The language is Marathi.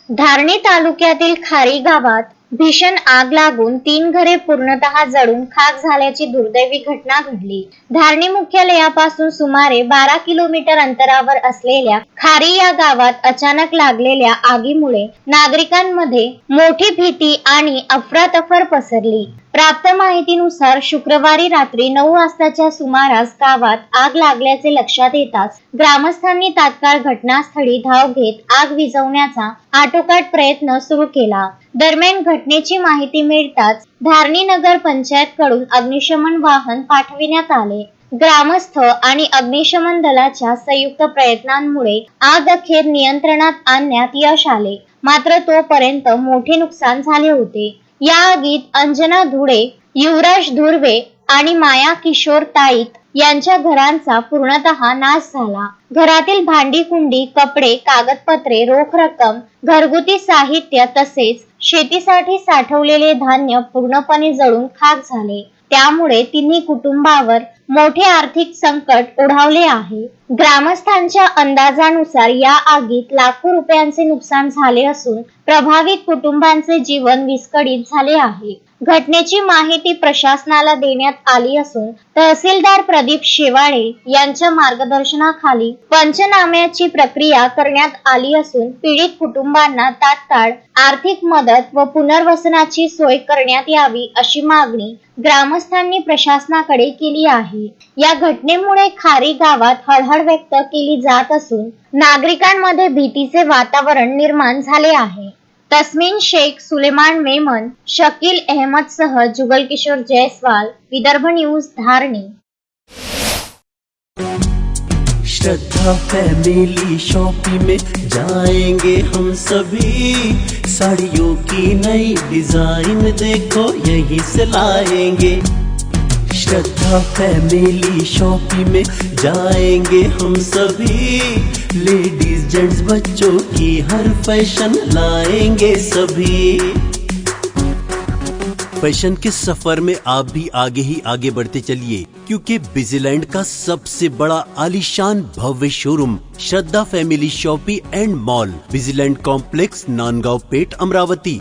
धारणी तालुक्यातील खारी गावात भीषण आग लागून 3 घरे पूर्णतः जळून खाक झाल्याची दुर्दैवी घटना घडली। धारणी मुख्यालयापासून सुमारे 12 किलोमीटर अंतरावर असलेल्या खारी या गावात अचानक लागलेल्या आगीमुळे नागरिकांमध्ये मोठी भीती आणि अफरातफर पसरली। प्राप्त माहितीनुसार शुक्रवारी रात्री 9 वाजताच्या सुमारास गावात आग लागल्याचे लक्षात येताच ग्रामस्थांनी तात्काळ घटनास्थळी धाव घेत आग विझवण्याचा आटोकाट प्रयत्न सुरू केला। दरम्यान घटनेची माहिती मिळताच धारणी नगर पंचायत कडून अग्निशमन वाहन पाठविण्यात आले। ग्रामस्थ आणि अग्निशमन दलाच्या संयुक्त प्रयत्नांमुळे आग अखेर नियंत्रणात आणण्यात यश आले, मात्र तोपर्यंत मोठे नुकसान झाले होते। या आगीत अंजना धुळे, युवराज धुर्वे आणि माया किशोर ताईत यांच्या घरांचा पूर्णतः नाश झाला। घरातील भांडी कुंडी, कपडे, कागदपत्रे, रोख रक्कम, घरगुती साहित्य तसेच शेतीसाठी साठवलेले धान्य पूर्णपणे जळून खाक झाले। त्यामुळे तिन्ही कुटुंबावर मोठे आर्थिक संकट ओढावले आहे। ग्रामस्थांच्या अंदाजानुसार या आगीत लाखो रुपयांचे नुकसान झाले असून प्रभावित कुटुंबांचे जीवन विस्कळीत झाले आहे। घटनेची माहिती प्रशासनाला देण्यात आली असून तहसीलदार प्रदीप शेवाळे यांच्या मार्गदर्शनाखाली पंचनाम्याची प्रक्रिया करण्यात आली असून पीडित कुटुंबांना तात्काळ आर्थिक मदत व पुनर्वसनाची सोय करण्यात यावी अशी मागणी ग्रामस्थांनी प्रशासनाकडे केली आहे। या घटनेमुळे खारी गावात हळहळ व्यक्त केली जात असून नागरिकांमध्ये भीतीचे वातावरण निर्माण झाले आहे। तस्मीन शेख, सुलेमान मेमन, शकील अहमद सह जुगल किशोर जयसवाल, विदर्भ न्यूज, धारणी। श्रद्धा फैमिली शॉपिंग में जाएंगे हम सभी, साड़ियों की नई डिजाइन देखो यहीं से लाएंगे। श्रद्धा फैमिली शॉपिंग में जाएंगे हम सभी, लेडीज जेंट्स बच्चों की हर फैशन लाएंगे सभी। फैशन के सफर में आप भी आगे ही आगे बढ़ते चलिए, क्योंकि बिजीलैंड का सबसे बड़ा आलीशान भव्य showroom Shraddha family shopping and mall, Busyland complex, Nandgaon Peth, Amravati.